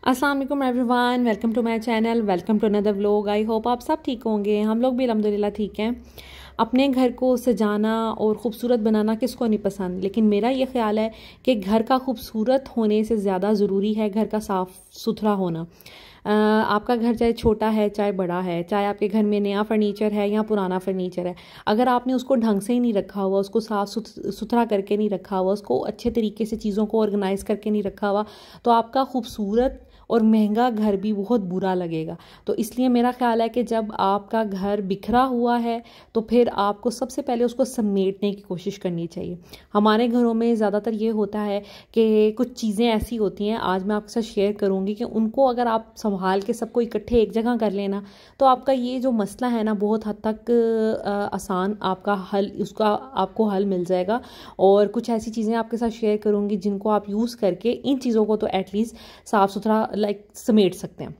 अस्सलाम वालेकुम everyone, welcome to my channel, welcome to another vlog. I hope आप सब ठीक होंगे। हम लोग भी अल्हम्दुलिल्लाह ठीक हैं। अपने घर को सजाना और ख़ूबसूरत बनाना किसको नहीं पसंद, लेकिन मेरा ये ख्याल है कि घर का खूबसूरत होने से ज़्यादा ज़रूरी है घर का साफ़ सुथरा होना। आपका घर चाहे छोटा है चाहे बड़ा है, चाहे आपके घर में नया फर्नीचर है या पुराना फर्नीचर है, अगर आपने उसको ढंग से ही नहीं रखा हुआ, उसको साफ़ सुथरा करके नहीं रखा हुआ, उसको अच्छे तरीके से चीज़ों को ऑर्गेनाइज़ करके नहीं रखा हुआ, तो आपका खूबसूरत और महंगा घर भी बहुत बुरा लगेगा। तो इसलिए मेरा ख्याल है कि जब आपका घर बिखरा हुआ है तो फिर आपको सबसे पहले उसको समेटने की कोशिश करनी चाहिए। हमारे घरों में ज़्यादातर ये होता है कि कुछ चीज़ें ऐसी होती हैं, आज मैं आपके साथ शेयर करूँगी, कि उनको अगर आप संभाल के सबको इकट्ठे एक जगह कर लेना तो आपका ये जो मसला है ना, बहुत हद तक आसान आपका हल, उसका आपको हल मिल जाएगा। और कुछ ऐसी चीज़ें आपके साथ शेयर करूँगी जिनको आप यूज़ करके इन चीज़ों को तो एटलीस्ट साफ़ सुथरा समेट सकते हैं।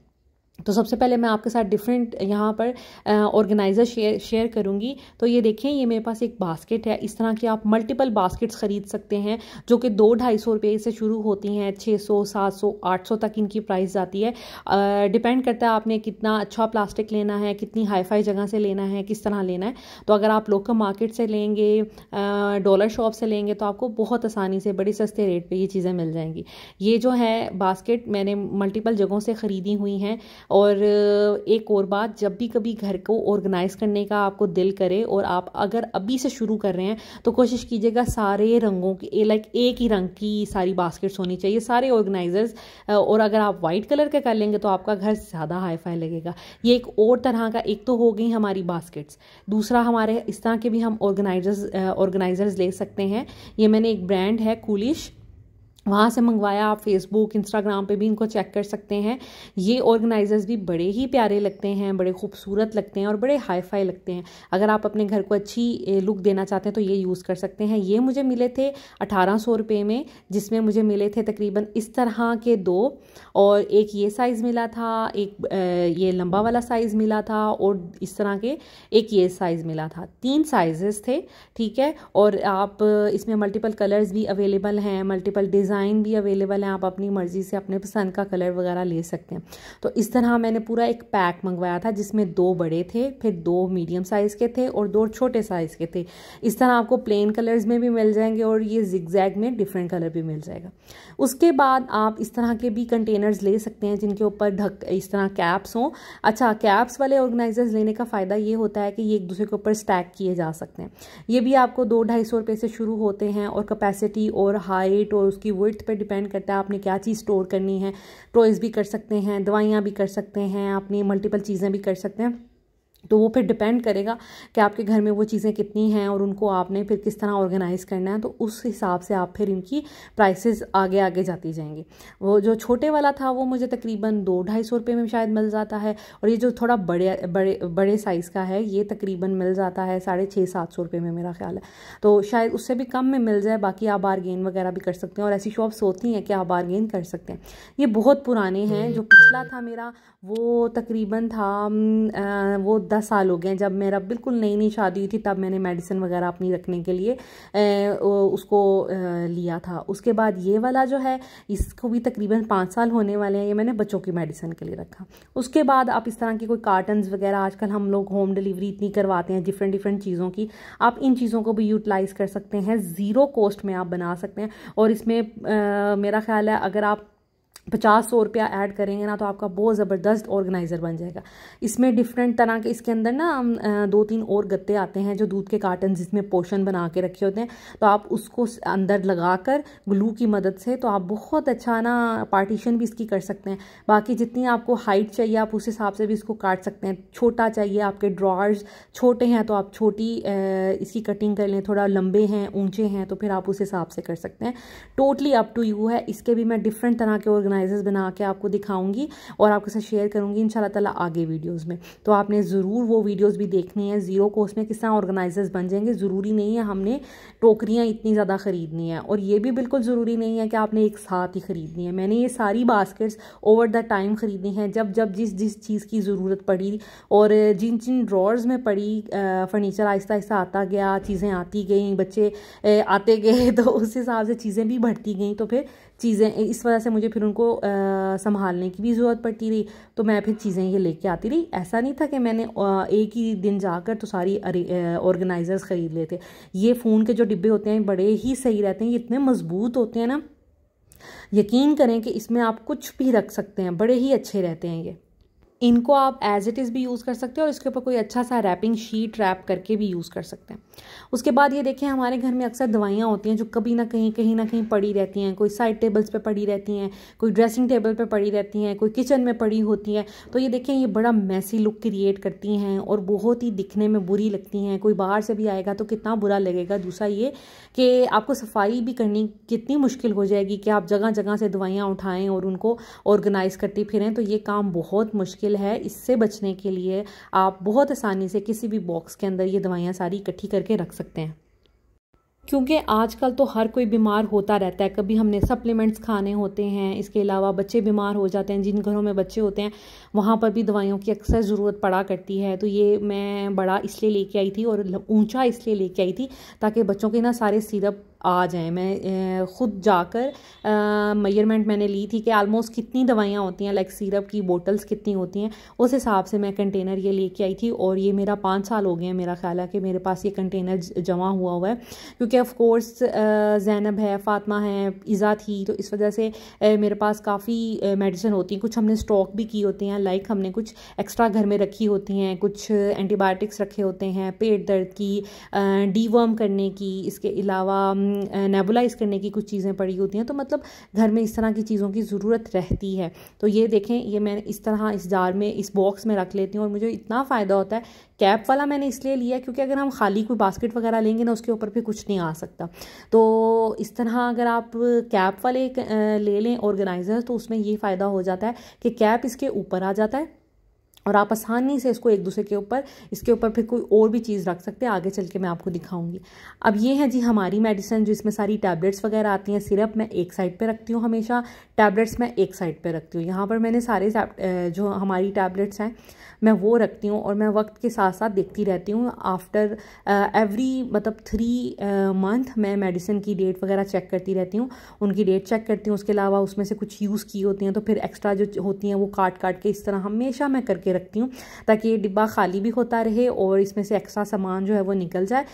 तो सबसे पहले मैं आपके साथ डिफरेंट यहाँ पर ऑर्गेनाइज़र शेयर करूँगी। तो ये देखें, ये मेरे पास एक बास्केट है। इस तरह की आप मल्टीपल बास्केट्स ख़रीद सकते हैं जो कि 200-250 रुपये से शुरू होती हैं, 600, 700, 800 तक इनकी प्राइस जाती है। डिपेंड करता है आपने कितना अच्छा प्लास्टिक लेना है, कितनी हाई फाई जगह से लेना है, किस तरह लेना है। तो अगर आप लोकल मार्केट से लेंगे, डॉलर शॉप से लेंगे, तो आपको बहुत आसानी से बड़े सस्ते रेट पर ये चीज़ें मिल जाएंगी। ये जो है बास्केट मैंने मल्टीपल जगहों से ख़रीदी हुई हैं। और एक और बात, जब भी कभी घर को ऑर्गेनाइज़ करने का आपको दिल करे और आप अगर अभी से शुरू कर रहे हैं तो कोशिश कीजिएगा सारे रंगों की, एक ही रंग की सारी बास्केट्स होनी चाहिए, सारे ऑर्गेनाइजर्स। और अगर आप वाइट कलर के कर लेंगे तो आपका घर ज़्यादा हाई फाई लगेगा। ये एक और तरह का, एक तो हो गई हमारी बास्केट्स, दूसरा हमारे इस तरह के भी हम ऑर्गेनाइजर्स ले सकते हैं। ये मैंने एक ब्रांड है कूलिश, वहाँ से मंगवाया। आप फेसबुक, इंस्टाग्राम पे भी इनको चेक कर सकते हैं। ये ऑर्गेनाइजर्स भी बड़े ही प्यारे लगते हैं, बड़े खूबसूरत लगते हैं और बड़े हाई फाई लगते हैं। अगर आप अपने घर को अच्छी लुक देना चाहते हैं तो ये यूज़ कर सकते हैं। ये मुझे मिले थे 1800 रुपये में, जिसमें मुझे मिले थे तकरीबन इस तरह के 2, और एक ये साइज़ मिला था, एक ये लंबा वाला साइज़ मिला था, और इस तरह के एक ये साइज़ मिला था। 3 साइजेस थे, ठीक है। और आप इसमें मल्टीपल कलर्स भी अवेलेबल हैं, मल्टीपल डिज़ाइन भी अवेलेबल है। आप अपनी मर्ज़ी से अपने पसंद का कलर वगैरह ले सकते हैं। तो इस तरह मैंने पूरा एक पैक मंगवाया था जिसमें 2 बड़े थे, फिर 2 मीडियम साइज़ के थे और 2 छोटे साइज़ के थे। इस तरह आपको प्लेन कलर्स में भी मिल जाएंगे और ये जिगजैग में डिफरेंट कलर भी मिल जाएगा। उसके बाद आप इस तरह के भी कंटेनर्स ले सकते हैं जिनके ऊपर इस तरह कैप्स हों। अच्छा, कैप्स वाले ऑर्गेनाइजर्स लेने का फ़ायदा ये होता है कि ये एक दूसरे के ऊपर स्टैक किए जा सकते हैं। ये भी आपको 200-250 रुपये से शुरू होते हैं, और कैपेसिटी और हाइट और उसकी विड्थ पे डिपेंड करता है आपने क्या चीज़ स्टोर करनी है। टॉयज़ भी कर सकते हैं, दवाइयाँ भी कर सकते हैं, अपनी मल्टीपल चीज़ें भी कर सकते हैं। तो वो फिर डिपेंड करेगा कि आपके घर में वो चीज़ें कितनी हैं और उनको आपने फिर किस तरह ऑर्गेनाइज़ करना है। तो उस हिसाब से आप फिर इनकी प्राइसेस आगे आगे जाती जाएंगी। वो जो छोटे वाला था वो मुझे तकरीबन 200-250 रुपये में शायद मिल जाता है, और ये जो थोड़ा बड़े साइज़ का है ये तकरीबन मिल जाता है 650-700 रुपये में, मेरा ख्याल है। तो शायद उससे भी कम में मिल जाए। बाकी आप बारगेन वगैरह भी कर सकते हैं, और ऐसी शॉप्स होती हैं कि आप बारगेन कर सकते हैं। ये बहुत पुराने हैं। जो पिछला था मेरा वो तकरीबन था वो 10 साल हो गए। जब मेरा बिल्कुल नई नई शादी हुई थी तब मैंने मेडिसिन वगैरह अपनी रखने के लिए उसको लिया था। उसके बाद ये वाला जो है इसको भी तकरीबन 5 साल होने वाले हैं। ये मैंने बच्चों की मेडिसिन के लिए रखा। उसके बाद आप इस तरह की कोई कार्टन्स वगैरह, आजकल हम लोग होम डिलीवरी इतनी करवाते हैं डिफरेंट चीज़ों की, आप इन चीज़ों को भी यूटिलाइज़ कर सकते हैं। ज़ीरो कॉस्ट में आप बना सकते हैं। और इसमें मेरा ख्याल है अगर आप 50-100 रुपया ऐड करेंगे ना तो आपका बहुत ज़बरदस्त ऑर्गेनाइज़र बन जाएगा। इसमें डिफरेंट तरह के, इसके अंदर ना 2-3 और गत्ते आते हैं जो दूध के कार्टन जिसमें पोर्शन बना के रखे होते हैं। तो आप उसको अंदर लगाकर ग्लू की मदद से तो आप बहुत अच्छा ना पार्टीशन भी इसकी कर सकते हैं। बाकी जितनी आपको हाइट चाहिए आप उस हिसाब से भी इसको काट सकते हैं। छोटा चाहिए, आपके ड्रॉर्स छोटे हैं तो आप छोटी इसकी कटिंग कर लें, थोड़ा लंबे हैं, ऊंचे हैं तो फिर आप उस हिसाब से कर सकते हैं। टोटली अप टू यू है। इसके भी मैं डिफरेंट तरह के ऑर्गेनाइजर्स बना के आपको दिखाऊंगी और आपके साथ शेयर करूंगी इंशाल्लाह ताला आगे वीडियोस में। तो आपने ज़रूर वो वीडियोस भी देखनी है। ज़ीरो कॉस्ट में किस तरह ऑर्गेनाइजर्स बन जाएंगे। ज़रूरी नहीं है हमने टोकरियाँ इतनी ज़्यादा ख़रीदनी है, और ये भी बिल्कुल ज़रूरी नहीं है कि आपने एक साथ ही ख़रीदनी है। मैंने ये सारी बास्केट्स ओवर द टाइम ख़रीदनी है, जब जब जिस चीज़ की ज़रूरत पड़ी और जिन जिन ड्रॉर्स में पड़ी। फर्नीचर आहिस्ता आहिस्ता आता गया, चीज़ें आती गई, बच्चे आते गए तो उस हिसाब से चीज़ें भी बढ़ती गई। तो फिर चीज़ें, इस वजह से मुझे फिर उनको संभालने की भी ज़रूरत पड़ती रही, तो मैं फिर चीज़ें ये लेके आती रही। ऐसा नहीं था कि मैंने एक ही दिन जाकर तो सारी ऑर्गेनाइजर्स ख़रीद लेते। ये फ़ोन के जो डिब्बे होते हैं बड़े ही सही रहते हैं, ये इतने मज़बूत होते हैं ना, यकीन करें कि इसमें आप कुछ भी रख सकते हैं, बड़े ही अच्छे रहते हैं ये। इनको आप एज इट इज़ भी यूज़ कर सकते हैं और इसके ऊपर कोई अच्छा सा रैपिंग शीट रैप करके भी यूज़ कर सकते हैं। उसके बाद ये देखें, हमारे घर में अक्सर दवाइयाँ होती हैं जो कभी ना कहीं पड़ी रहती हैं, कोई साइड टेबल्स पे पड़ी रहती हैं, कोई ड्रेसिंग टेबल पे पड़ी रहती हैं, कोई किचन में पड़ी होती हैं। तो ये देखें, ये बड़ा मैसी लुक क्रिएट करती हैं और बहुत ही दिखने में बुरी लगती हैं। कोई बाहर से भी आएगा तो कितना बुरा लगेगा। दूसरा ये कि आपको सफाई भी करनी कितनी मुश्किल हो जाएगी कि आप जगह जगह से दवाइयाँ उठाएँ और उनको ऑर्गेनाइज़ करती फिरें, तो ये काम बहुत मुश्किल है। इससे बचने के लिए आप बहुत आसानी से किसी भी बॉक्स के अंदर ये दवाइयाँ सारी इकट्ठी करके रख सकते हैं, क्योंकि आजकल तो हर कोई बीमार होता रहता है। कभी हमने सप्लीमेंट्स खाने होते हैं, इसके अलावा बच्चे बीमार हो जाते हैं। जिन घरों में बच्चे होते हैं वहाँ पर भी दवाइयों की अक्सर ज़रूरत पड़ा करती है। तो ये मैं बड़ा इसलिए लेके आई थी और ऊंचा इसलिए लेके आई थी ताकि बच्चों के ना सारे सिरप आ जाएं। मैं ख़ुद जाकर मेजरमेंट मैंने ली थी कि आलमोस्ट कितनी दवाइयाँ होती हैं, लाइक सिरप की बोतल्स कितनी होती हैं, उस हिसाब से मैं कंटेनर ये लेके आई थी। और ये मेरा 5 साल हो गए हैं, मेरा ख्याल है कि मेरे पास ये कंटेनर जमा हुआ है, क्योंकि ऑफ कोर्स ज़ैनब है, फ़ातिमा है, इज़ा थी, तो इस वजह से मेरे पास काफ़ी मेडिसिन होती हैं। कुछ हमने स्टॉक भी की होती हैं, लाइक हमने कुछ एक्स्ट्रा घर में रखी होती हैं, कुछ एंटीबायोटिक्स रखे होते हैं पेट दर्द की, डीवर्म करने की, इसके अलावा नेबुलाइज करने की कुछ चीज़ें पड़ी होती हैं। तो मतलब घर में इस तरह की चीज़ों की ज़रूरत रहती है। तो ये देखें, ये मैं इस तरह इस जार में, इस बॉक्स में रख लेती हूँ और मुझे इतना फ़ायदा होता है। कैप वाला मैंने इसलिए लिया क्योंकि अगर हम खाली कोई बास्केट वगैरह लेंगे ना, उसके ऊपर भी कुछ नहीं आ सकता। तो इस तरह अगर आप कैप वाले ले लें ऑर्गेनाइज़र, तो उसमें ये फ़ायदा हो जाता है कि कैप इसके ऊपर आ जाता है और आप आसानी से इसको एक दूसरे के ऊपर, इसके ऊपर फिर कोई और भी चीज़ रख सकते हैं। आगे चल के मैं आपको दिखाऊंगी। अब ये है जी हमारी मेडिसिन, जो इसमें सारी टैबलेट्स वगैरह आती हैं। सिरप मैं एक साइड पे रखती हूँ हमेशा, टैबलेट्स मैं एक साइड पे रखती हूँ। यहाँ पर मैंने सारे जो हमारी टैबलेट्स हैं मैं वो रखती हूँ और मैं वक्त के साथ साथ देखती रहती हूँ। आफ्टर एवरी मतलब 3 मंथ मैं मेडिसिन की डेट वगैरह चेक करती रहती हूँ, उनकी डेट चेक करती हूँ। उसके अलावा उसमें से कुछ यूज़ की होती हैं तो फिर एक्स्ट्रा जो होती हैं वो काट के इस तरह हमेशा मैं करके रखती हूँ, ताकि ये डिब्बा खाली भी होता रहे और इसमें से एक्स्ट्रा सामान जो है वो निकल जाए,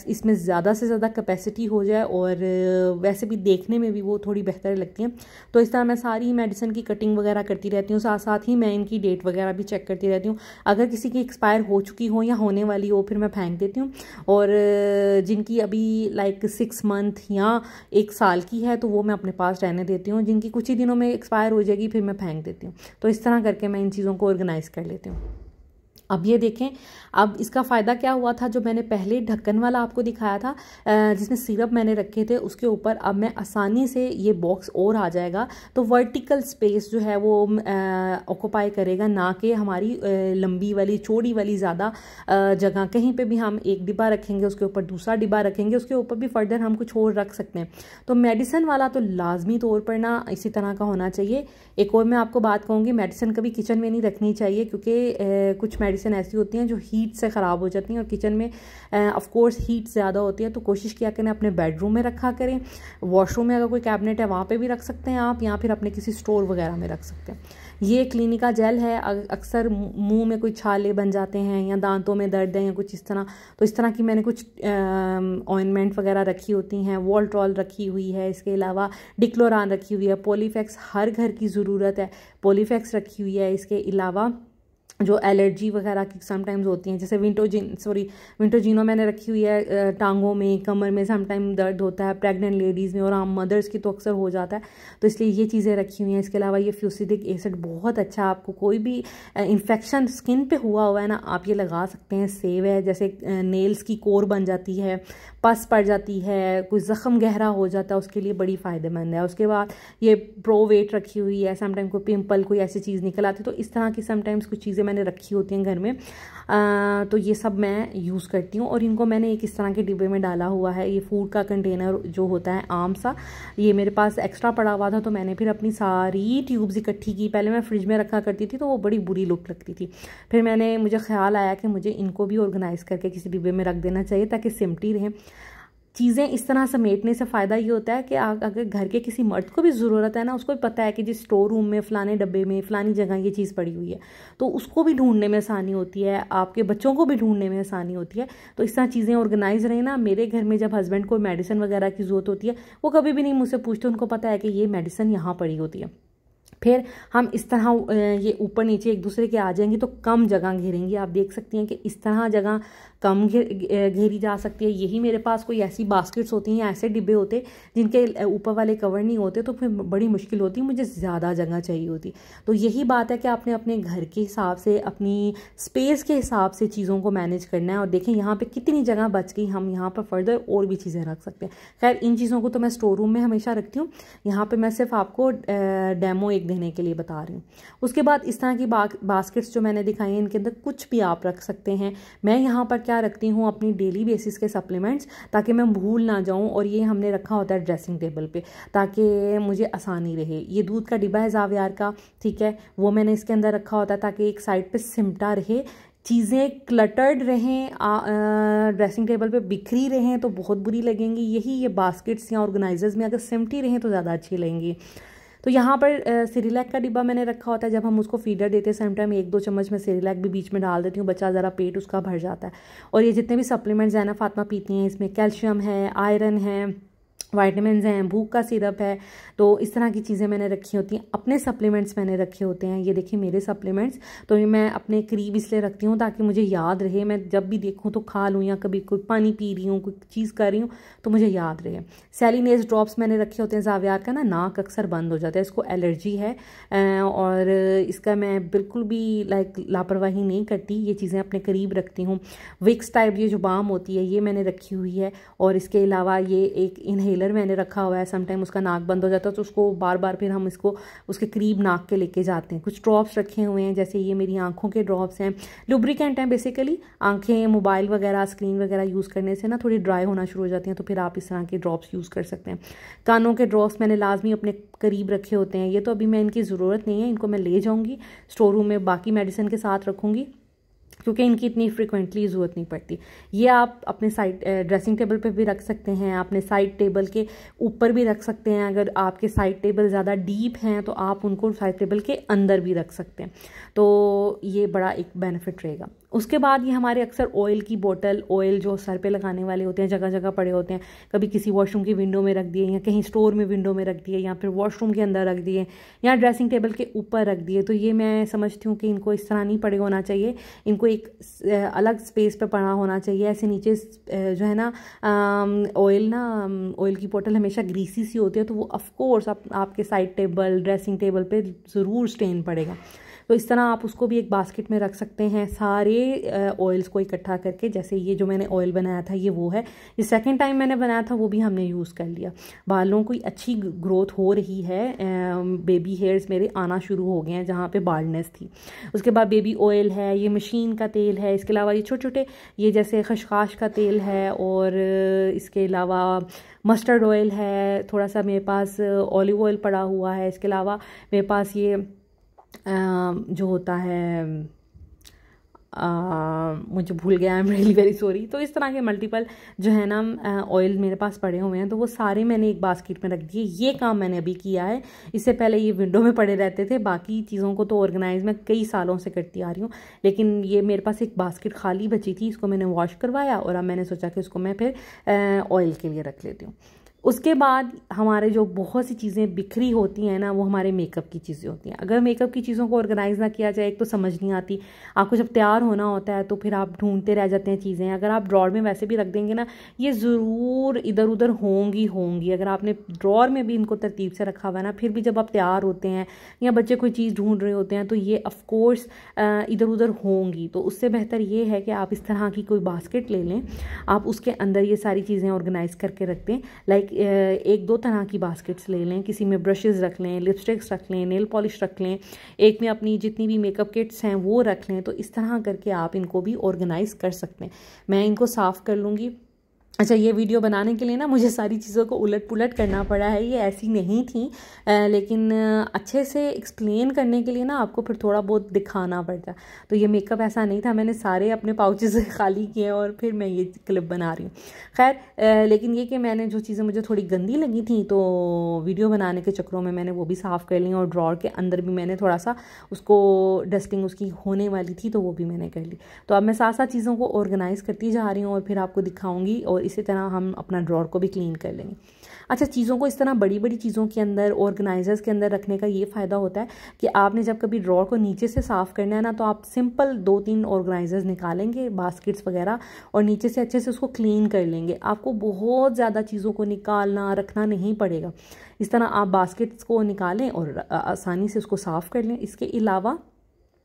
इसमें ज़्यादा से ज़्यादा कैपेसिटी हो जाए और वैसे भी देखने में भी वो थोड़ी बेहतर लगती हैं। तो इस तरह मैं सारी मेडिसिन की कटिंग वगैरह करती रहती हूँ, साथ साथ ही मैं इनकी डेट वगैरह भी चेक करती रहती हूँ। अगर किसी की एक्सपायर हो चुकी हो या होने वाली हो फिर मैं फेंक देती हूँ, और जिनकी अभी लाइक 6 मंथ या 1 साल की है तो वो मैं अपने पास रहने देती हूँ। जिनकी कुछ ही दिनों में एक्सपायर हो जाएगी फिर मैं फेंक देती हूँ। तो इस तरह करके मैं इन चीज़ों को ऑर्गेनाइज़ कर लेती हूँ। अब ये देखें, अब इसका फ़ायदा क्या हुआ था, जो मैंने पहले ढक्कन वाला आपको दिखाया था जिसमें सिरप मैंने रखे थे, उसके ऊपर अब मैं आसानी से ये बॉक्स और आ जाएगा। तो वर्टिकल स्पेस जो है वो ऑक्यूपाई करेगा, ना कि हमारी लंबी वाली चौड़ी वाली ज़्यादा जगह। कहीं पे भी हम एक डिब्बा रखेंगे, उसके ऊपर दूसरा डिब्बा रखेंगे, उसके ऊपर भी फर्दर हम कुछ और रख सकते हैं। तो मेडिसिन वाला तो लाजमी तौर पर ना इसी तरह का होना चाहिए। एक और मैं आपको बात कहूँगी, मेडिसिन कभी किचन में नहीं रखनी चाहिए, क्योंकि कुछ मेडिसिन ऐसी होती हैं जो हीट से ख़राब हो जाती हैं और किचन में ऑफ कोर्स हीट ज़्यादा होती है। तो कोशिश किया करें अपने बेडरूम में रखा करें। वॉशरूम में अगर कोई कैबिनेट है वहाँ पे भी रख सकते हैं आप, या फिर अपने किसी स्टोर वगैरह में रख सकते हैं। ये क्लिनिका जेल है, अक्सर मुंह में कोई छाले बन जाते हैं या दांतों में दर्द है या कुछ इस तरह, तो इस तरह की मैंने कुछ ऑइंटमेंट वगैरह रखी होती हैं। वॉल्ट्रॉल रखी हुई है, इसके अलावा डिक्लोरान रखी हुई है, पॉलीफैक्स हर घर की ज़रूरत है, पॉलीफैक्स रखी हुई है। इसके अलावा जो एलर्जी वगैरह की समटाइम्स होती हैं, जैसे विंटोजिनो मैंने रखी हुई है, टांगों में, कमर में समटाइम दर्द होता है प्रेग्नेंट लेडीज़ में, और आम मदर्स की तो अक्सर हो जाता है, तो इसलिए ये चीज़ें रखी हुई हैं। इसके अलावा ये फ्यूसिडिक एसिड बहुत अच्छा, आपको कोई भी इन्फेक्शन स्किन पे हुआ है ना, आप ये लगा सकते हैं। सेव है, जैसे नेल्स की कोर बन जाती है, पस पड़ जाती है, कोई ज़ख़म गहरा हो जाता है, उसके लिए बड़ी फ़ायदेमंद है। उसके बाद ये प्रोवेट रखी हुई है, समटाइम कोई पिंपल कोई ऐसी चीज़ निकल आती है, तो इस तरह की समटाइम्स कुछ चीज़ें मैंने रखी होती हैं घर में। तो ये सब मैं यूज़ करती हूँ, और इनको मैंने एक इस तरह के डिब्बे में डाला हुआ है। ये फूड का कंटेनर जो होता है आम सा, ये मेरे पास एक्स्ट्रा पड़ा हुआ था, तो मैंने फिर अपनी सारी ट्यूब्स इकट्ठी की। पहले मैं फ्रिज में रखा करती थी तो वो बड़ी बुरी लुक लगती थी, फिर मुझे ख्याल आया कि मुझे इनको भी ऑर्गेनाइज़ करके किसी डिब्बे में रख देना चाहिए ताकि सिमटी रहें। चीज़ें इस तरह समेटने से फ़ायदा ये होता है कि अगर घर के किसी मर्द को भी ज़रूरत है ना, उसको भी पता है कि जिस स्टोर रूम में फ़लाने डब्बे में फ़लानी जगह ये चीज़ पड़ी हुई है, तो उसको भी ढूंढने में आसानी होती है, आपके बच्चों को भी ढूंढने में आसानी होती है। तो इस तरह चीज़ें ऑर्गेनाइज रहे ना। मेरे घर में जब हस्बैंड को मेडिसिन वगैरह की ज़रूरत होती है, वो कभी भी नहीं मुझसे पूछते, उनको पता है कि ये मेडिसिन यहाँ पड़ी होती है। फिर हम इस तरह ये ऊपर नीचे एक दूसरे के आ जाएंगे तो कम जगह घेरेंगे। आप देख सकती हैं कि इस तरह जगह कम घेरी जा सकती है। यही मेरे पास कोई ऐसी बास्केट्स होती हैं या ऐसे डिब्बे होते जिनके ऊपर वाले कवर नहीं होते, तो फिर बड़ी मुश्किल होती, मुझे ज़्यादा जगह चाहिए होती। तो यही बात है कि आपने अपने घर के हिसाब से, अपनी स्पेस के हिसाब से चीज़ों को मैनेज करना है। और देखें यहाँ पे कितनी जगह बच गई, हम यहाँ पर फर्दर और भी चीज़ें रख सकते हैं। खैर इन चीज़ों को तो मैं स्टोर रूम में हमेशा रखती हूँ, यहाँ पर मैं सिर्फ आपको डेमो एक देने के लिए बता रही हूँ। उसके बाद इस तरह की बास्केट्स जो मैंने दिखाई हैं, इनके अंदर कुछ भी आप रख सकते हैं। मैं यहाँ पर क्या रखती हूँ, अपनी डेली बेसिस के सप्लीमेंट्स, ताकि मैं भूल ना जाऊँ। और ये हमने रखा होता है ड्रेसिंग टेबल पे ताकि मुझे आसानी रहे। ये दूध का डिब्बा है ज़ावियार का, ठीक है, वो मैंने इसके अंदर रखा होता है ताकि एक साइड पे सिमटा रहे, चीज़ें क्लटर्ड रहें, ड्रेसिंग टेबल पे बिखरी रहें तो बहुत बुरी लगेंगी। यही ये बास्केट्स या ऑर्गेनाइजर्स में अगर सिमटी रहें तो ज़्यादा अच्छी लगेंगी। तो यहाँ पर सेरेलैक का डिब्बा मैंने रखा होता है। जब हम उसको फीडर देते हैं समटाइम 1-2 चम्मच में सेरेलैक भी बीच में डाल देती हूँ, बच्चा ज़रा पेट उसका भर जाता है। और ये जितने भी सप्लीमेंट्स हैं ना फातिमा पीती हैं, इसमें कैल्शियम है, आयरन है, वाइटामिन्स हैं, भूख का सिरप है। तो इस तरह की चीज़ें मैंने रखी होती हैं। अपने सप्लीमेंट्स मैंने रखे होते हैं, ये देखिए मेरे सप्लीमेंट्स, तो ये मैं अपने करीब इसलिए रखती हूँ ताकि मुझे याद रहे, मैं जब भी देखूँ तो खा लूँ, या कभी कोई पानी पी रही हूँ, कोई चीज़ कर रही हूँ तो मुझे याद रहे। सैलिनेज ड्रॉप्स मैंने रखे होते हैं। ज़ावियार का ना नाक अक्सर बंद हो जाता है, इसको एलर्जी है, और इसका मैं बिल्कुल भी लापरवाही नहीं करती, ये चीज़ें अपने करीब रखती हूँ। विक्स टाइप ये जो बाम होती है ये मैंने रखी हुई है। और इसके अलावा ये एक इनहेलर मैंने रखा हुआ है। समटाइम उसका नाक बंद हो जाता है तो उसको बार बार फिर हम इसको उसके करीब नाक के लेके जाते हैं। कुछ ड्रॉप्स रखे हुए हैं, जैसे ये मेरी आंखों के ड्रॉप्स हैं, लुब्रिकेंट हैं बेसिकली। आंखें मोबाइल वगैरह स्क्रीन वगैरह यूज़ करने से ना थोड़ी ड्राई होना शुरू हो जाती हैं, तो फिर आप इस तरह के ड्रॉप्स यूज़ कर सकते हैं। कानों के ड्रॉप्स मैंने लाजमी अपने करीब रखे होते हैं। ये तो अभी मैं इनकी ज़रूरत नहीं है, इनको मैं ले जाऊँगी स्टोर रूम में, बाकी मेडिसिन के साथ रखूँगी क्योंकि इनकी इतनी फ्रिक्वेंटली ज़रूरत नहीं पड़ती। ये आप अपने साइड ड्रेसिंग टेबल पे भी रख सकते हैं, अपने साइड टेबल के ऊपर भी रख सकते हैं। अगर आपके साइड टेबल ज़्यादा डीप हैं तो आप उनको साइड टेबल के अंदर भी रख सकते हैं, तो ये बड़ा एक बेनिफिट रहेगा। उसके बाद ये हमारे अक्सर ऑयल की बोतल, ऑयल जो सर पे लगाने वाले होते हैं जगह जगह पड़े होते हैं, कभी किसी वॉशरूम की विंडो में रख दिए, या कहीं स्टोर में विंडो में रख दिए, या फिर वॉशरूम के अंदर रख दिए, या ड्रेसिंग टेबल के ऊपर रख दिए। तो ये मैं समझती हूँ कि इनको इस तरह नहीं पड़े होना चाहिए, इनको एक अलग स्पेस पे पड़ा होना चाहिए। ऐसे नीचे जो है ना ऑयल की बोतल हमेशा ग्रीसी सी होती है, तो वो ऑफकोर्स आपके साइड टेबल, ड्रेसिंग टेबल पे ज़रूर स्टेन पड़ेगा। तो इस तरह आप उसको भी एक बास्केट में रख सकते हैं, सारे ऑयल्स को इकट्ठा करके। जैसे ये जो मैंने ऑयल बनाया था ये वो है, ये सेकंड टाइम मैंने बनाया था, वो भी हमने यूज़ कर लिया। बालों की अच्छी ग्रोथ हो रही है, बेबी हेयर्स मेरे आना शुरू हो गए हैं जहाँ पे बाल्डनेस थी। उसके बाद बेबी ऑयल है, ये मशीन का तेल है, इसके अलावा ये छोटे छोटे ये जैसे खशखाश का तेल है, और इसके अलावा मस्टर्ड ऑयल है, थोड़ा सा मेरे पास ऑलिव ऑयल पड़ा हुआ है। इसके अलावा मेरे पास ये जो होता है मुझे भूल गया, I am really very sorry. तो इस तरह के मल्टीपल जो है ना ऑयल मेरे पास पड़े हुए हैं, तो वो सारे मैंने एक बास्केट में रख दिए। ये काम मैंने अभी किया है, इससे पहले ये विंडो में पड़े रहते थे। बाकी चीज़ों को तो ऑर्गेनाइज मैं कई सालों से करती आ रही हूँ, लेकिन ये मेरे पास एक बास्केट खाली बची थी, इसको मैंने वॉश करवाया और अब मैंने सोचा कि इसको मैं फिर ऑयल के लिए रख लेती हूँ। उसके बाद हमारे जो बहुत सी चीज़ें बिखरी होती हैं ना, वो हमारे मेकअप की चीज़ें होती हैं। अगर मेकअप की चीज़ों को ऑर्गेनाइज ना किया जाए, एक तो समझ नहीं आती, आपको जब तैयार होना होता है तो फिर आप ढूंढते रह जाते हैं चीज़ें। अगर आप ड्रॉर में वैसे भी रख देंगे ना, ये ज़रूर इधर उधर होंगी। अगर आपने ड्रॉर में भी इनको तरतीब से रखा हुआ है ना, फिर भी जब आप तैयार होते हैं या बच्चे कोई चीज़ ढूंढ रहे होते हैं तो ये ऑफकोर्स इधर उधर होंगी। तो उससे बेहतर ये है कि आप इस तरह की कोई बास्केट ले लें, आप उसके अंदर ये सारी चीज़ें ऑर्गेनाइज करके रख दें। लाइक 1-2 तरह की बास्केट्स ले लें, किसी में ब्रशेस रख लें, लिपस्टिक्स रख लें, नेल पॉलिश रख लें, एक में अपनी जितनी भी मेकअप किट्स हैं वो रख लें। तो इस तरह करके आप इनको भी ऑर्गेनाइज कर सकते हैं। मैं इनको साफ़ कर लूँगी अच्छा, ये वीडियो बनाने के लिए ना मुझे सारी चीज़ों को उलट पुलट करना पड़ा है, ये ऐसी नहीं थी, लेकिन अच्छे से एक्सप्लेन करने के लिए ना आपको फिर थोड़ा बहुत दिखाना पड़ता है। तो ये मेकअप ऐसा नहीं था, मैंने सारे अपने पाउचेस खाली किए और फिर मैं ये क्लिप बना रही हूँ। खैर, लेकिन ये कि मैंने जो चीज़ें मुझे थोड़ी गंदी लगी थी तो वीडियो बनाने के चक्करों में मैंने वो भी साफ़ कर ली, और ड्रॉर के अंदर भी मैंने थोड़ा सा उसको डस्टिंग उसकी होने वाली थी तो वो भी मैंने कर ली। तो अब मैं साथ साथ चीज़ों को ऑर्गेनाइज़ करती जा रही हूँ और फिर आपको दिखाऊंगी, और इसी तरह हम अपना ड्रॉर को भी क्लीन कर लेंगे। अच्छा, चीज़ों को इस तरह बड़ी बड़ी चीज़ों के अंदर, ऑर्गेनाइजर्स के अंदर रखने का ये फ़ायदा होता है कि आपने जब कभी ड्रॉर को नीचे से साफ़ करना है ना, तो आप सिंपल 2-3 ऑर्गेनाइजर्स निकालेंगे, बास्केट्स वगैरह, और नीचे से अच्छे से उसको क्लीन कर लेंगे। आपको बहुत ज़्यादा चीज़ों को निकालना रखना नहीं पड़ेगा। इस तरह आप बास्केट्स को निकालें और आसानी से उसको साफ़ कर लें। इसके अलावा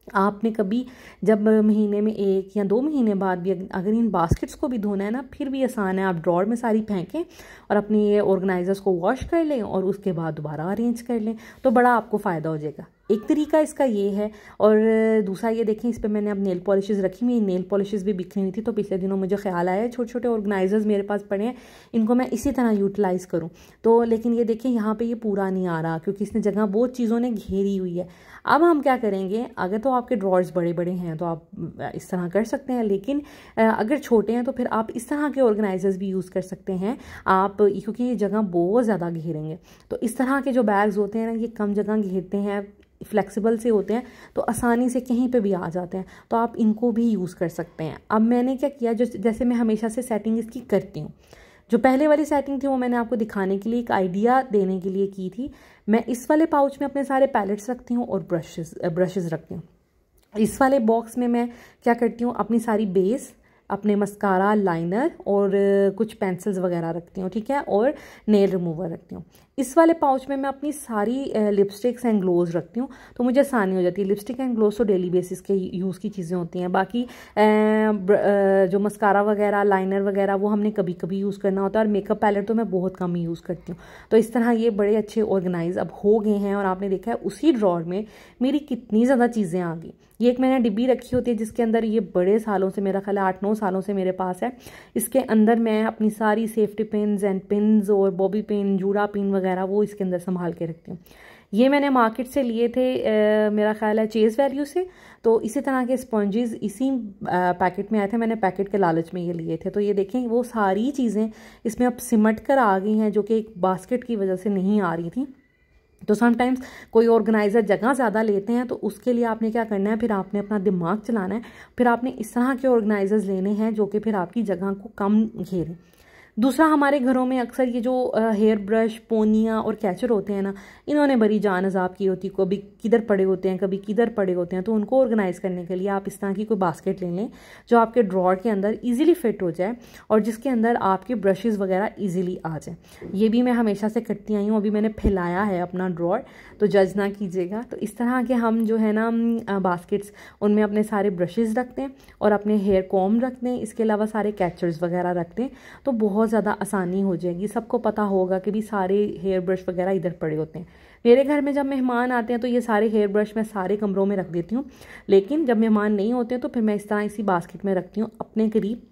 आपने कभी जब महीने में 1 या 2 महीने बाद भी अगर इन बास्केट्स को भी धोना है ना, फिर भी आसान है। आप ड्रॉर में सारी फेंकें और अपनी ये ऑर्गेनाइजर्स को वॉश कर लें और उसके बाद दोबारा अरेंज कर लें, तो बड़ा आपको फ़ायदा हो जाएगा। एक तरीका इसका ये है। और दूसरा ये देखें, इस पे मैंने अब नेल पॉलिशेस रखी हुई, नेल पॉलिशेस भी बिखरी हुई थी, तो पिछले दिनों मुझे ख्याल आया छोटे छोटे ऑर्गेनाइजर्स मेरे पास पड़े हैं, इनको मैं इसी तरह यूटिलाइज़ करूँ। तो लेकिन ये देखें यहाँ पे ये पूरा नहीं आ रहा क्योंकि इसने जगह बहुत चीज़ों ने घेरी हुई है। अब हम क्या करेंगे, अगर तो आपके ड्रॉर्स बड़े बड़े हैं तो आप इस तरह कर सकते हैं, लेकिन अगर छोटे हैं तो फिर आप इस तरह के ऑर्गेनाइजर्स भी यूज़ कर सकते हैं आप, क्योंकि ये जगह बहुत ज़्यादा घेरेंगे। तो इस तरह के जो बैग्स होते हैं ना, ये कम जगह घेरते हैं, फ्लेक्सिबल से होते हैं, तो आसानी से कहीं पे भी आ जाते हैं, तो आप इनको भी यूज़ कर सकते हैं। अब मैंने क्या किया, जैसे मैं हमेशा से सेटिंग इसकी करती हूँ, जो पहले वाली सेटिंग थी वो मैंने आपको दिखाने के लिए, एक आइडिया देने के लिए की थी। मैं इस वाले पाउच में अपने सारे पैलेट्स रखती हूँ और ब्रशेज़ रखती हूँ। इस वाले बॉक्स में मैं क्या करती हूँ, अपनी सारी बेस, अपने मस्कारा, लाइनर और कुछ पेंसिल्स वगैरह रखती हूँ, ठीक है, और नेल रिमूवर रखती हूँ। इस वाले पाउच में मैं अपनी सारी लिपस्टिक्स एंड ग्लोव्स रखती हूँ, तो मुझे आसानी हो जाती है। लिपस्टिक एंड ग्लोव्स तो डेली बेसिस के यूज़ की चीज़ें होती हैं, बाकी जो मस्कारा वगैरह, लाइनर वगैरह वो हमने कभी कभी यूज़ करना होता है, और मेकअप पैलेट तो मैं बहुत कम ही यूज़ करती हूँ। तो इस तरह ये बड़े अच्छे ऑर्गेनाइज अब हो गए हैं, और आपने देखा है उसी ड्रॉर में मेरी कितनी ज़्यादा चीज़ें आ गई। ये एक मैंने डिब्बी रखी होती है जिसके अंदर ये बड़े सालों से, मेरा ख्याल 8-9 सालों से मेरे पास है। इसके अंदर मैं अपनी सारी सेफ्टी पिन्स एंड पिन्स और बॉबी पिन, जूड़ा पिन वगैरह वो इसके अंदर संभाल के रखती हूँ। ये मैंने मार्केट से लिए थे, मेरा ख्याल है चेज़ वैल्यू से। तो इसी तरह के स्पॉन्जेस इसी पैकेट में आए थे, मैंने पैकेट के लालच में ये लिए थे। तो ये देखें, वो सारी चीज़ें इसमें अब सिमट कर आ गई हैं, जो कि एक बास्केट की वजह से नहीं आ रही थी। तो समटाइम्स कोई ऑर्गेनाइज़र जगह ज़्यादा लेते हैं, तो उसके लिए आपने क्या करना है, फिर आपने अपना दिमाग चलाना है, फिर आपने इस तरह के ऑर्गेनाइज़र्स लेने हैं जो कि फिर आपकी जगह को कम घेरें। दूसरा, हमारे घरों में अक्सर ये जो हेयर ब्रश, पोनियाँ और कैचर होते हैं ना, इन्होंने बड़ी जान अजाब की होती, कभी किधर पड़े होते हैं, कभी किधर पड़े होते हैं। तो उनको ऑर्गेनाइज़ करने के लिए आप इस तरह की कोई बास्केट ले लें जो आपके ड्रॉर के अंदर इजीली फिट हो जाए और जिसके अंदर आपके ब्रशेज़ वगैरह इजीली आ जाए। ये भी मैं हमेशा से करती आई हूँ, अभी मैंने फैलाया है अपना ड्रॉर, तो जज ना कीजिएगा। तो इस तरह के हम जो है ना बास्केट्स, उनमें अपने सारे ब्रशेज़ रखते हैं और अपने हेयर कॉम रखते हैं, इसके अलावा सारे कैचर्स वगैरह रखते हैं, तो बहुत ज़्यादा आसानी हो जाएगी। सबको पता होगा कि भी सारे हेयर ब्रश वगैरह इधर पड़े होते हैं। मेरे घर में जब मेहमान आते हैं तो ये सारे हेयर ब्रश मैं सारे कमरों में रख देती हूँ, लेकिन जब मेहमान नहीं होते तो फिर मैं इस तरह इसी बास्केट में रखती हूँ अपने करीब,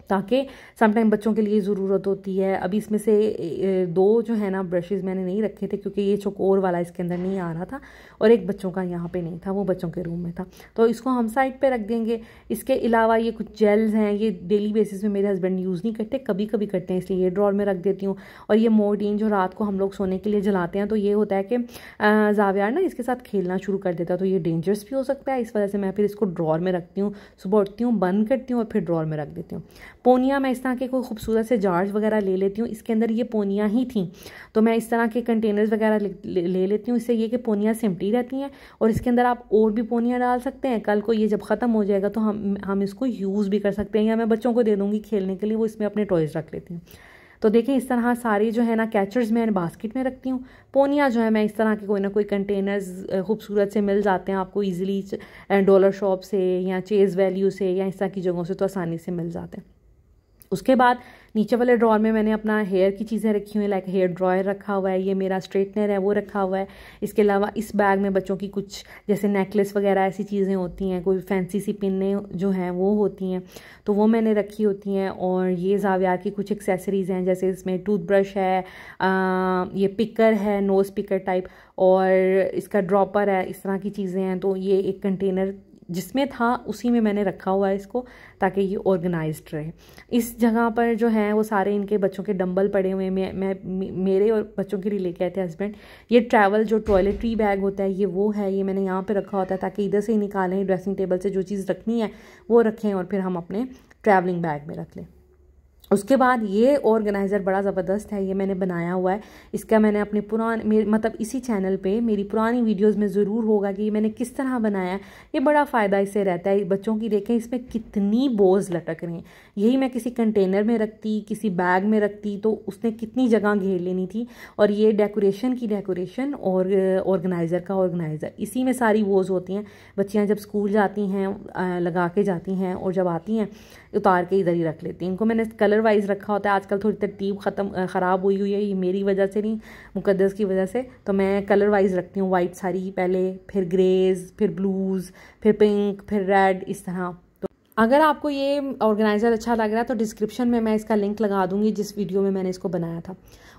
ताकि समटाइम बच्चों के लिए ज़रूरत होती है। अभी इसमें से 2 जो है ना ब्रशेज़ मैंने नहीं रखे थे क्योंकि ये चौकोर वाला इसके अंदर नहीं आ रहा था, और एक बच्चों का यहाँ पे नहीं था, वो बच्चों के रूम में था, तो इसको हम साइड पे रख देंगे। इसके अलावा ये कुछ जेल्स हैं, ये डेली बेसिस में मेरे हस्बैंड यूज़ नहीं करते, कभी कभी करते हैं, इसलिए ये ड्रॉर में रख देती हूँ। और ये मोर्टीन जो रात को हम लोग सोने के लिए जलाते हैं, तो ये होता है कि जावियार ना इसके साथ खेलना शुरू कर देता है, तो ये डेंजरस भी हो सकता है। इस वजह से मैं फिर इसको ड्रॉर में रखती हूँ, सुबह उठती हूँ, बंद करती हूँ और फिर ड्रॉर में रख देती हूँ। पोनिया मैं इस तरह के कोई खूबसूरत से जार्स वगैरह ले लेती हूँ, इसके अंदर ये पोनियाँ ही थी, तो मैं इस तरह के कंटेनर्स वगैरह ले लेती हूँ। इससे ये कि पोनियाँ सिमटी रहती हैं और इसके अंदर आप और भी पोनियाँ डाल सकते हैं। कल को ये जब ख़त्म हो जाएगा तो हम इसको यूज़ भी कर सकते हैं, या मैं बच्चों को दे दूँगी खेलने के लिए, वो इसमें अपने टॉयज़ रख लेती हूँ। तो देखें, इस तरह सारे जो है ना कैचर्स मैं बास्केट में रखती हूँ। पोनियाँ जो है मैं इस तरह के कोई ना कोई कंटेनर्स खूबसूरत से मिल जाते हैं आपको ईजिली, डॉलर शॉप से या चेज़ वैल्यू से या इस तरह की जगहों से, तो आसानी से मिल जाते हैं। उसके बाद नीचे वाले ड्रॉर में मैंने अपना हेयर की चीज़ें रखी हुई हैं, लाइक हेयर ड्रॉयर रखा हुआ है, ये मेरा स्ट्रेटनर है वो रखा हुआ है। इसके अलावा इस बैग में बच्चों की कुछ जैसे नेकलेस वगैरह ऐसी चीज़ें होती हैं, कोई फैंसी सी पिन्नें जो हैं वो होती हैं, तो वो मैंने रखी होती हैं। और ये ज़ावियार की कुछ एक्सेसरीज़ हैं, जैसे इसमें टूथब्रश है, ये पिकर है, नोज़ पिकर टाइप, और इसका ड्रॉपर है, इस तरह की चीज़ें हैं। तो ये एक कंटेनर जिसमें था उसी में मैंने रखा हुआ है इसको, ताकि ये ऑर्गेनाइज्ड रहे। इस जगह पर जो है वो सारे इनके बच्चों के डंबल पड़े हुए हैं, मैं मेरे और बच्चों के लिए लेके आए थे हस्बैंड। ये ट्रैवल जो टॉयलेटरी बैग होता है ये वो है, ये मैंने यहाँ पे रखा होता है ताकि इधर से ही निकालें, ड्रेसिंग टेबल से जो चीज़ रखनी है वो रखें और फिर हम अपने ट्रैवलिंग बैग में रख लें। उसके बाद ये ऑर्गेनाइज़र बड़ा ज़बरदस्त है, ये मैंने बनाया हुआ है। इसका मैंने अपने पुराने मतलब इसी चैनल पे मेरी पुरानी वीडियोस में ज़रूर होगा कि मैंने किस तरह बनाया है। ये बड़ा फ़ायदा इससे रहता है बच्चों की। देखें इसमें कितनी बोझ लटक रही हैं, यही मैं किसी कंटेनर में रखती, किसी बैग में रखती तो उसने कितनी जगह घेर लेनी थी। और ये डेकोरेशन की डेकोरेशन और ऑर्गेनाइज़र का ऑर्गेनाइज़र, इसी में सारी बोझ होती हैं। बच्चियाँ जब स्कूल जाती हैं लगा के जाती हैं और जब आती हैं उतार के इधर ही रख लेती हैं। इनको मैंने कलर वाइज रखा होता है। आजकल थोड़ी तरतीब ख़राब हुई है, ये मेरी वजह से नहीं, मुकद्दस की वजह से। तो मैं कलर वाइज रखती हूँ, वाइट साड़ी पहले, फिर ग्रेज, फिर ब्लूज़, फिर पिंक, फिर रेड, इस तरह। तो अगर आपको ये ऑर्गेनाइज़र अच्छा लग रहा है तो डिस्क्रिप्शन में मैं इसका लिंक लगा दूँगी जिस वीडियो में मैंने इसको बनाया था।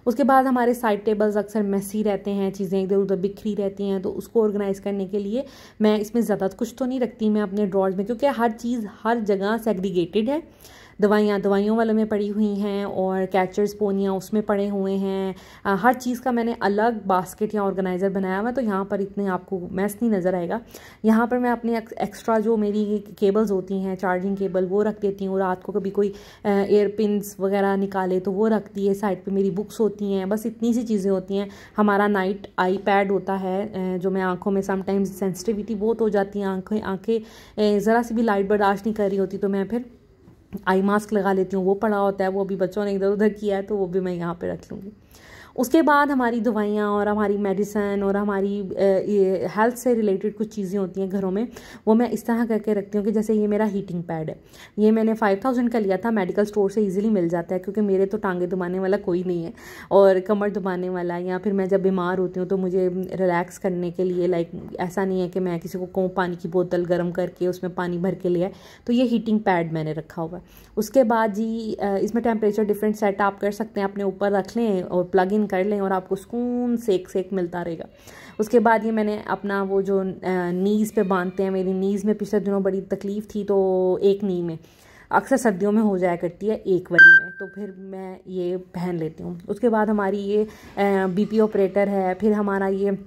उसके बाद हमारे साइड टेबल्स अक्सर मेसी रहते हैं, चीज़ें इधर उधर बिखरी रहती हैं, तो उसको ऑर्गेनाइज़ करने के लिए मैं इसमें ज़्यादा कुछ तो नहीं रखती मैं अपने ड्रॉर्स में, क्योंकि हर चीज़ हर जगह सेग्रीगेटेड है। दवाइयों वाले में पड़ी हुई हैं और कैचर्स पोनियाँ उसमें पड़े हुए हैं। हर चीज़ का मैंने अलग बास्केट या ऑर्गेनाइज़र बनाया हुआ है, तो यहाँ पर इतने आपको मैस नहीं नज़र आएगा। यहाँ पर मैं अपने एक्स्ट्रा जो मेरी केबल्स होती हैं, चार्जिंग केबल, वो रख देती हूँ। रात को कभी कोई एयर पिन्स वगैरह निकाले तो वो रख दिए। साइड पर मेरी बुक्स होती हैं, बस इतनी सी चीज़ें होती हैं। हमारा नाइट आई पैड होता है जो मैं आँखों में समटाइम्स सेंसिटिविटी बहुत हो जाती है, आँखें ज़रा सी भी लाइट बर्दाश्त नहीं कर रही होती, तो मैं फिर आई मास्क लगा लेती हूँ, वो पड़ा होता है, वो भी बच्चों ने इधर उधर किया है तो वो भी मैं यहाँ पे रख लूँगी। उसके बाद हमारी दवाइयाँ और हमारी मेडिसिन और हमारी हेल्थ से रिलेटेड कुछ चीज़ें होती हैं घरों में, वो मैं इस तरह करके रखती हूँ कि जैसे ये मेरा हीटिंग पैड है, ये मैंने 5000 का लिया था, मेडिकल स्टोर से इजीली मिल जाता है, क्योंकि मेरे तो टांगे दबाने वाला कोई नहीं है और कमर दबाने वाला, या फिर मैं जब बीमार होती हूँ तो मुझे रिलैक्स करने के लिए, लाइक ऐसा नहीं है कि मैं किसी को कहूँ पानी की बोतल गर्म करके उसमें पानी भर के लिया है, तो ये हीटिंग पैड मैंने रखा हुआ है। उसके बाद जी इसमें टेम्परेचर डिफरेंट सेट आप कर सकते हैं, अपने ऊपर रख लें और प्लग इन कर लें और आपको सुकून सेक मिलता रहेगा। उसके बाद ये मैंने अपना वो जो नीज़ पे बांधते हैं, मेरी नीज़ में पिछले दिनों बड़ी तकलीफ़ थी, तो एक नी में अक्सर सर्दियों में हो जाया करती है, एक वाली में, तो फिर मैं ये पहन लेती हूँ। उसके बाद हमारी ये बीपी ऑपरेटर है, फिर हमारा ये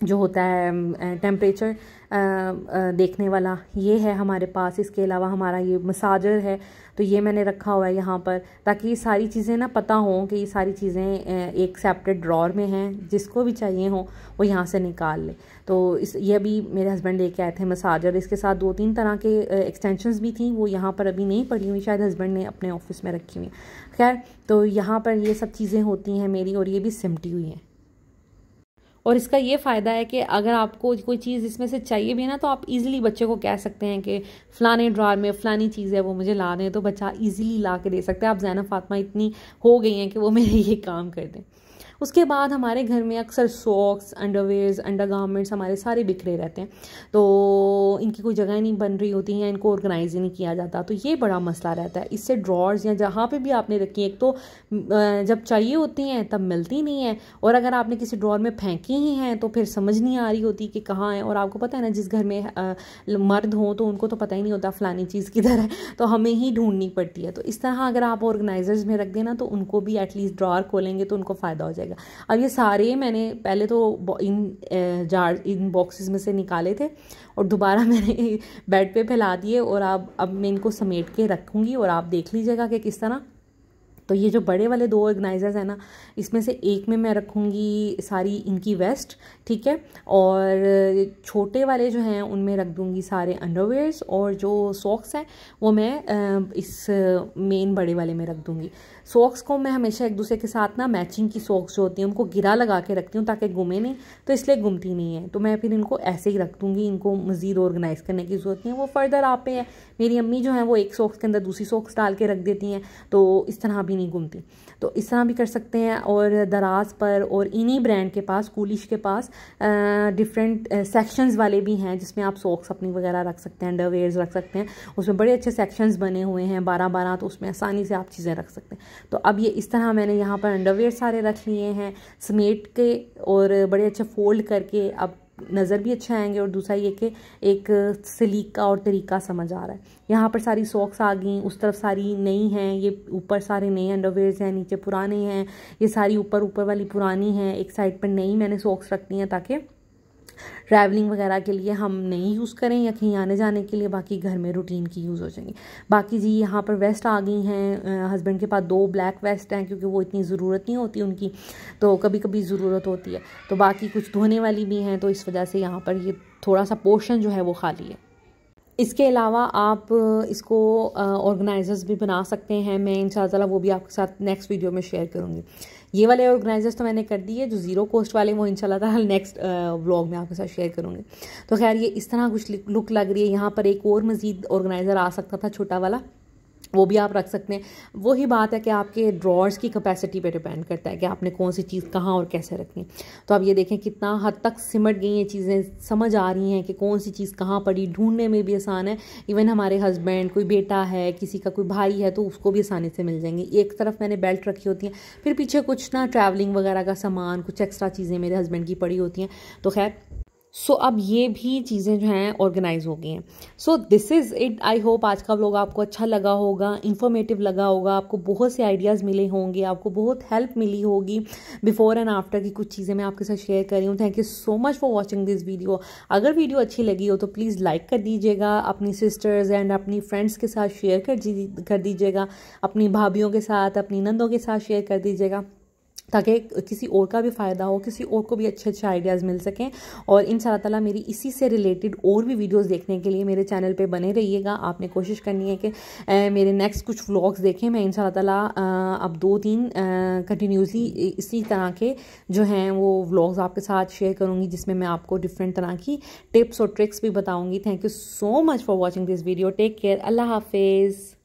जो होता है टेम्परेचर देखने वाला, ये है हमारे पास। इसके अलावा हमारा ये मसाजर है, तो ये मैंने रखा हुआ है यहाँ पर, ताकि ये सारी चीज़ें ना पता हों कि ये सारी चीज़ें एक सेपरेट ड्रॉर में हैं, जिसको भी चाहिए हो वो यहाँ से निकाल ले। तो ये भी मेरे हस्बैंड लेके आए थे मसाजर, इसके साथ 2-3 तरह के एक्सटेंशंस भी थी, वो यहाँ पर अभी नहीं पड़ी हुई, शायद हस्बैंड ने अपने ऑफिस में रखी हुई। खैर, तो यहाँ पर ये सब चीज़ें होती हैं मेरी, और ये भी सिमटी हुई हैं। और इसका ये फ़ायदा है कि अगर आपको कोई चीज़ इसमें से चाहिए भी है ना, तो आप इजीली बच्चे को कह सकते हैं कि फ़लाने ड्रॉर में फ़लानी चीज़ है, वो मुझे ला दें, तो बच्चा इजीली ला के दे सकता है। आप ज़ैनब फातिमा इतनी हो गई हैं कि वो मेरे ये काम कर दें। उसके बाद हमारे घर में अक्सर सॉक्स, अंडरवेयर्स, अंडरगारमेंट्स हमारे सारे बिखरे रहते हैं, तो इनकी कोई जगह नहीं बन रही होती है, इनको ऑर्गेनाइज ही नहीं किया जाता, तो ये बड़ा मसला रहता है। इससे ड्रॉर्स या जहाँ पे भी आपने रखी, एक तो जब चाहिए होती हैं तब मिलती नहीं है, और अगर आपने किसी ड्रॉर में फेंकी ही हैं तो फिर समझ नहीं आ रही होती कि कहाँ है। और आपको पता है ना, जिस घर में मर्द हों तो उनको तो पता ही नहीं होता फ़लानी चीज़ किधर है, तो हमें ही ढूंढनी पड़ती है। तो इस तरह अगर आप ऑर्गेनाइजर्स में रख देना तो उनको भी एटलीस्ट ड्रॉर खोलेंगे तो उनको फ़ायदा हो जाएगा। अब ये सारे मैंने पहले तो इन बॉक्सेस में से निकाले थे और दोबारा मैंने बेड पे फैला दिए, और अब मैं इनको समेट के रखूँगी और आप देख लीजिएगा कि किस तरह। तो ये जो बड़े वाले 2 ऑर्गेनाइजर्स हैं ना, इसमें से एक में मैं रखूँगी सारी इनकी वेस्ट, ठीक है, और छोटे वाले जो हैं उनमें रख दूँगी सारे अंडरवेयर्स, और जो सॉक्स हैं वो मैं इस मेन बड़े वाले में रख दूँगी। सॉक्स को मैं हमेशा एक दूसरे के साथ ना मैचिंग की सॉक्स जो होती हैं उनको गिरा लगा के रखती हूँ ताकि गुमे नहीं, तो इसलिए गुमती नहीं है। तो मैं फिर इनको ऐसे ही रख दूँगी, इनको मज़ीद ऑर्गेनाइज़ करने की ज़रूरत नहीं है, वो फर्दर आप पे है। मेरी अम्मी जो है वो एक सॉक्स के अंदर दूसरी सॉक्स डाल के रख देती हैं, तो इस तरह भी नहीं घूमती, तो इस तरह भी कर सकते हैं। और दराज पर और इन्हीं ब्रांड के पास, कूलिश के पास डिफरेंट सेक्शंस वाले भी हैं जिसमें आप सॉक्स अपनी वगैरह रख सकते हैं, अंडरवेयर्स रख सकते हैं, उसमें बड़े अच्छे सेक्शंस बने हुए हैं 12-12, तो उसमें आसानी से आप चीज़ें रख सकते हैं। तो अब ये इस तरह मैंने यहाँ पर अंडरवेयर सारे रख लिए हैं समेट के और बड़े अच्छे फोल्ड करके, अब नज़र भी अच्छा आएंगे और दूसरा ये कि एक सलीका और तरीका समझ आ रहा है। यहाँ पर सारी सॉक्स आ गई, उस तरफ सारी नई हैं, ये ऊपर सारे नए अंडरवेयर्स हैं, नीचे पुराने हैं, ये सारी ऊपर वाली पुरानी हैं, एक साइड पर नई मैंने सॉक्स रखती हैं ताकि ट्रैवलिंग वगैरह के लिए हम नहीं यूज़ करें या कहीं आने जाने के लिए, बाकी घर में रूटीन की यूज़ हो जाएंगी। बाकी जी यहाँ पर वेस्ट आ गई हैं, हस्बैंड के पास 2 ब्लैक वेस्ट हैं क्योंकि वो इतनी ज़रूरत नहीं होती उनकी, तो कभी कभी ज़रूरत होती है, तो बाकी कुछ धोने वाली भी हैं, तो इस वजह से यहाँ पर ये थोड़ा सा पोर्शन जो है वो खाली है। इसके अलावा आप इसको ऑर्गेनाइजर्स भी बना सकते हैं, मैं इंशाल्लाह वो भी आपके साथ नेक्स्ट वीडियो में शेयर करूँगी। ये वाले ऑर्गेनाइजर्स तो मैंने कर दिए, जो ज़ीरो कॉस्ट वाले वो इंशाल्लाह नेक्स्ट व्लॉग में आपके साथ शेयर करूँगी। तो खैर ये इस तरह कुछ लुक लग रही है। यहाँ पर एक और मज़ीद ऑर्गेनाइज़र आ सकता था छोटा वाला, वो भी आप रख सकते हैं। वही बात है कि आपके ड्रॉर्स की कैपेसिटी पे डिपेंड करता है कि आपने कौन सी चीज़ कहाँ और कैसे रखनी। तो अब ये देखें कितना हद तक सिमट गई ये चीज़ें, समझ आ रही हैं कि कौन सी चीज़ कहाँ पड़ी, ढूंढने में भी आसान है। इवन हमारे हस्बैंड, कोई बेटा है, किसी का कोई भाई है, तो उसको भी आसानी से मिल जाएंगी। एक तरफ मैंने बेल्ट रखी होती है, फिर पीछे कुछ ना ट्रैवलिंग वगैरह का सामान, कुछ एक्स्ट्रा चीज़ें मेरे हस्बैंड की पड़ी होती हैं। तो खैर अब ये भी चीज़ें जो हैं ऑर्गेनाइज हो गई हैं। This is it. I hope आज का व्लॉग आपको अच्छा लगा होगा, इन्फॉर्मेटिव लगा होगा, आपको बहुत से आइडियाज़ मिले होंगे, आपको बहुत हेल्प मिली होगी। बिफोर एंड आफ्टर की कुछ चीज़ें मैं आपके साथ शेयर कर रही हूँ। Thank you so much for watching this video. अगर वीडियो अच्छी लगी हो तो प्लीज़ लाइक कर दीजिएगा, अपनी सिस्टर्स एंड अपनी फ्रेंड्स के साथ शेयर कर दीजिएगा, अपनी भाभीयों के साथ, अपनी नंदों के साथ शेयर कर दीजिएगा, ताकि किसी और का भी फ़ायदा हो, किसी और को भी अच्छे अच्छे आइडियाज़ मिल सकें। और इंशाल्लाह ताला मेरी इसी से रिलेटेड और भी वीडियोस देखने के लिए मेरे चैनल पे बने रहिएगा। आपने कोशिश करनी है कि मेरे नेक्स्ट कुछ व्लॉग्स देखें। मैं इंशाल्लाह ताला अब 2-3 कंटिन्यूसली इसी तरह के जो हैं वो व्लॉग्स आपके साथ शेयर करूँगी, जिसमें मैं आपको डिफरेंट तरह की टिप्स और ट्रिक्स भी बताऊँगी। Thank you so much for watching this video. Take care. अल्लाह हाफिज़।